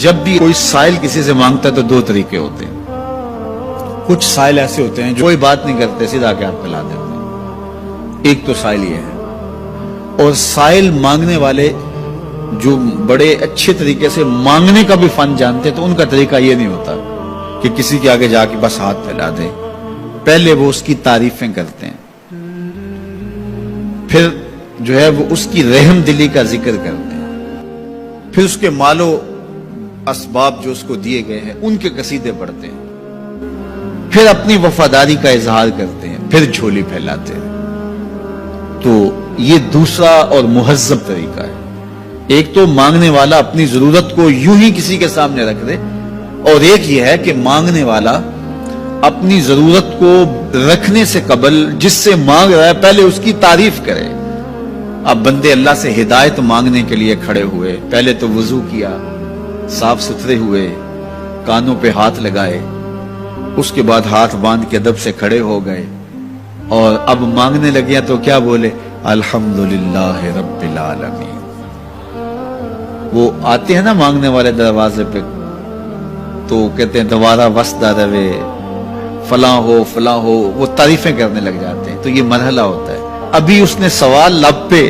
جب بھی کوئی سائل کسی سے مانگتا ہے تو دو طریقے ہوتے ہیں. کچھ سائل ایسے ہوتے ہیں جو کوئی بات نہیں کرتے، سیدھا کے ہاتھ پلا دیتے ہیں. ایک تو سائل یہ ہے. اور سائل مانگنے والے جو بڑے اچھے طریقے سے مانگنے کا بھی فن جانتے ہیں تو ان کا طریقہ یہ نہیں ہوتا کہ کسی کے آگے جا کے بس ہاتھ پھیلا دیں. پہلے وہ اس کی تعریفیں کرتے ہیں، پھر جو ہے وہ اس کی رحم دلی کا ذکر کرتے ہیں، پھر اس کے مال و اسباب جو اس کو دیے گئے ہیں ان کے قصیدے پڑھتے ہیں، پھر اپنی وفاداری کا اظہار کرتے ہیں، پھر جھولی پھیلاتے ہیں. تو یہ دوسرا اور مہذب طریقہ ہے. ایک تو مانگنے والا اپنی ضرورت کو یوں ہی کسی کے سامنے رکھ دے، اور ایک یہ ہے کہ مانگنے والا اپنی ضرورت کو رکھنے سے قبل جس سے مانگ رہا ہے پہلے اس کی تعریف کرے. اب بندے اللہ سے ہدایت مانگنے کے لیے کھڑے ہوئے، پہلے تو وضو کیا، صاف ستھرے ہوئے، کانوں پہ ہاتھ لگائے، اس کے بعد ہاتھ باندھ کے ادب سے کھڑے ہو گئے، اور اب مانگنے لگے تو کیا بولے؟ الحمدللہ رب العالمین. وہ آتے ہیں نا مانگنے والے دروازے پہ تو کہتے ہیں دوبارہ وسدہ روے، فلاں ہو فلاں ہو، وہ تعریفیں کرنے لگ جاتے ہیں. تو یہ مرحلہ ہوتا ہے. ابھی اس نے سوال لب پہ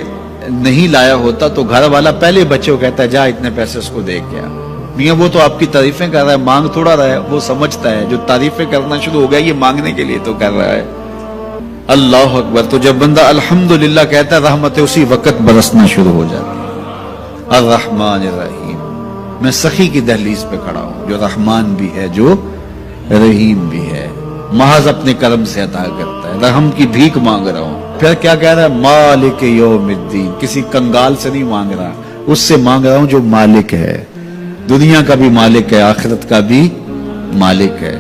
نہیں لایا ہوتا تو گھر والا پہلے بچے کو کہتا ہے جا اتنے پیسے اس کو دے گیا. میاں وہ تو آپ کی تعریفیں کر رہا ہے، مانگ تھوڑا رہا ہے. وہ سمجھتا ہے جو تعریفیں کرنا شروع ہو گیا یہ مانگنے کے لیے تو کر رہا ہے. اللہ اکبر. تو جب بندہ الحمدللہ کہتا ہے رحمتیں اسی وقت برسنا شروع ہو جاتی ہے. الرحمن الرحیم. میں سخی کی دہلیز پہ کھڑا ہوں جو رحمان بھی ہے جو رحیم بھی ہے، محض اپنے کرم سے عطا کرتا ہے. رحم کی بھیک مانگ رہا ہوں. پھر کیا کہہ رہا ہے؟ مالک یوم الدین. کسی کنگال سے نہیں مانگ رہا، اس سے مانگ رہا ہوں جو مالک ہے، دنیا کا بھی مالک ہے، آخرت کا بھی مالک ہے.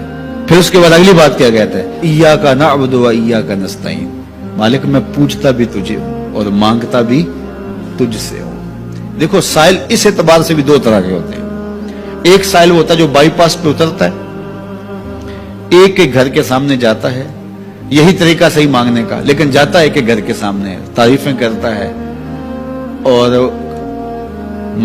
پھر اس کے بعد اگلی بات کیا کہتا ہے؟ ایاک نعبد و ایاک نستعین. مالک میں پوچھتا بھی تجھے ہوں اور مانگتا بھی تجھ سے ہوں. دیکھو سائل اس اعتبار سے بھی دو طرح کے ہوتے ہیں. ایک سائل وہ ہوتا ہے جو بائی پاس پہ اترتا ہے، ایک کے گھر کے سامنے جاتا ہے، یہی طریقہ صحیح مانگنے کا، لیکن جاتا ہے کہ گھر کے سامنے تعریفیں کرتا ہے اور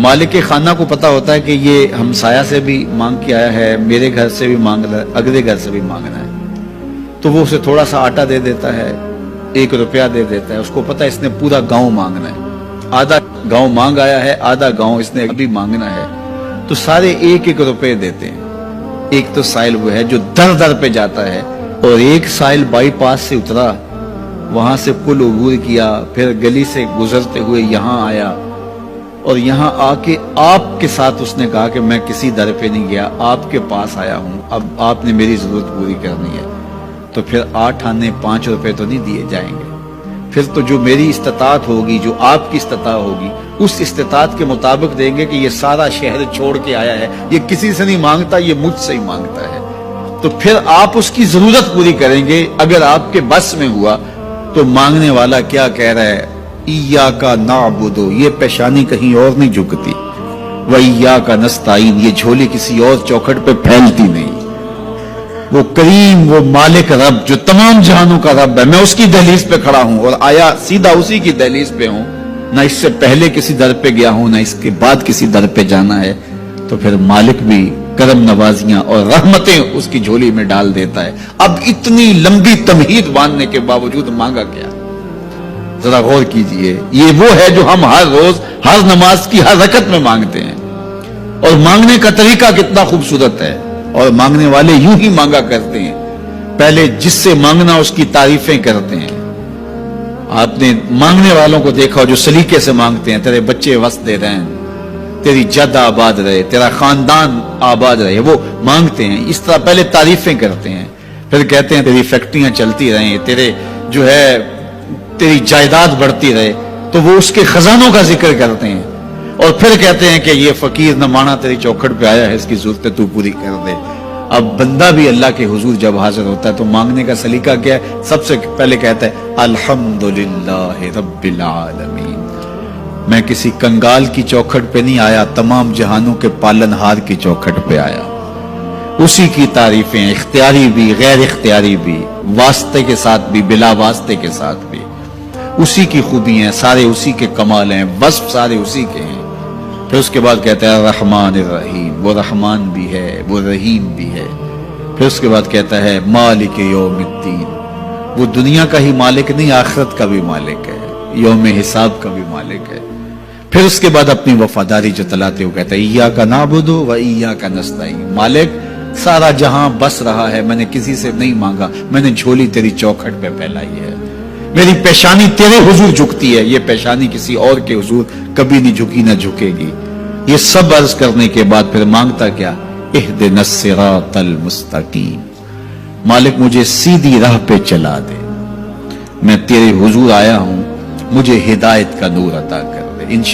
مالک خانہ کو پتا ہوتا ہے کہ یہ ہمسایہ سے بھی مانگ کے آیا ہے، میرے گھر سے بھی مانگ رہا ہے، اگلے گھر سے بھی مانگنا ہے. تو وہ اسے تھوڑا سا آٹا دے دیتا ہے، 1 روپیہ دے دیتا ہے. اس کو پتا ہے اس نے پورا گاؤں مانگنا ہے، آدھا گاؤں مانگ آیا ہے، آدھا گاؤں اس نے ابھی مانگنا ہے. تو سارے 1-1 روپے دیتے ہیں. ایک تو سائل وہ ہے جو در در پہ جاتا ہے، اور ایک سائل بائی پاس سے اترا، وہاں سے پل عبور کیا، پھر گلی سے گزرتے ہوئے یہاں آیا، اور یہاں آ کے آپ کے ساتھ اس نے کہا کہ میں کسی در پہ نہیں گیا، آپ کے پاس آیا ہوں، اب آپ نے میری ضرورت پوری کرنی ہے. تو پھر 8 آنے 5 روپے تو نہیں دیے جائیں گے. پھر تو جو میری استطاعت ہوگی، جو آپ کی استطاعت ہوگی، اس استطاعت کے مطابق دیں گے کہ یہ سارا شہر چھوڑ کے آیا ہے، یہ کسی سے نہیں مانگتا، یہ مجھ سے ہی مانگتا ہے. تو پھر آپ اس کی ضرورت پوری کریں گے. اگر آپ کے بس میں ہوا تو مانگنے والا کیا کہہ رہا ہے؟ ایاک نعبد. یہ پیشانی کہیں اور نہیں جھکتی. و ایاک نستعین. یہ جھولی کسی اور چوکھٹ پہ پھیلتی نہیں. وہ کریم، وہ مالک رب جو تمام جہانوں کا رب ہے، میں اس کی دہلیز پہ کھڑا ہوں اور آیا سیدھا اسی کی دہلیز پہ ہوں. نہ اس سے پہلے کسی در پہ گیا ہوں، نہ اس کے بعد کسی در پہ جانا ہے. تو پھر مالک بھی کرم نوازیاں اور رحمتیں اس کی جھولی میں ڈال دیتا ہے. اب اتنی لمبی تمہید باندھنے کے باوجود مانگا کیا؟ ذرا غور کیجئے. یہ وہ ہے جو ہم ہر روز ہر نماز کی ہر رکعت میں مانگتے ہیں، اور مانگنے کا طریقہ کتنا خوبصورت ہے. اور مانگنے والے یوں ہی مانگا کرتے ہیں. پہلے جس سے مانگنا اس کی تعریفیں کرتے ہیں. آپ نے مانگنے والوں کو دیکھا جو سلیقے سے مانگتے ہیں، تیرے بچے وسدے رہیں، تیری جد آباد رہے، تیرا خاندان آباد رہے، وہ مانگتے ہیں. اس طرح پہلے تعریفیں کرتے ہیں، پھر کہتے ہیں تیری فیکٹریاں چلتی رہیں، تیرے جو ہے تیری جائیداد بڑھتی رہے. تو وہ اس کے خزانوں کا ذکر کرتے ہیں، اور پھر کہتے ہیں کہ یہ فقیر نہ مانا تیری چوکھٹ پہ آیا ہے، اس کی ضرورتیں تو پوری کر دے. اب بندہ بھی اللہ کے حضور جب حاضر ہوتا ہے تو مانگنے کا سلیقہ کیا ہے؟ سب سے پہلے کہتا ہے الحمدللہ رب العالمین. میں کسی کنگال کی چوکھٹ پہ نہیں آیا، تمام جہانوں کے پالنہار کی چوکھٹ پہ آیا. اسی کی تعریفیں اختیاری بھی غیر اختیاری بھی، واسطے کے ساتھ بھی بلا واسطے کے ساتھ بھی، اسی کی خوبی ہیں، سارے اسی کے کمال ہیں، وصف سارے اسی کے ہیں. پھر اس کے بعد کہتا ہے الرحمن الرحیم، وہ رحمان بھی ہے وہ رحیم بھی ہے. پھر اس کے بعد کہتا ہے مالک یوم الدین، وہ دنیا کا ہی مالک نہیں آخرت کا بھی مالک ہے، یوم حساب کا بھی مالک ہے. پھر اس کے بعد اپنی وفاداری جتلاتے ہوئے کہتا ہے ایاک نعبد و ایاک نستعین، مالک سارا جہاں بس رہا ہے، میں نے کسی سے نہیں مانگا، میں نے جھولی تیری چوکھٹ پہ پھیلائی ہے، میری پیشانی تیرے حضور جھکتی ہے، یہ پیشانی کسی اور کے حضور کبھی نہیں جھکی نہ جھکے گی. یہ سب عرض کرنے کے بعد پھر مانگتا کیا؟ اہدنا الصراط المستقیم، مالک مجھے سیدھی راہ پہ چلا دے، میں تیرے حضور آیا ہوں، مجھے ہدایت کا نور عطا کر دے. انشاءاللہ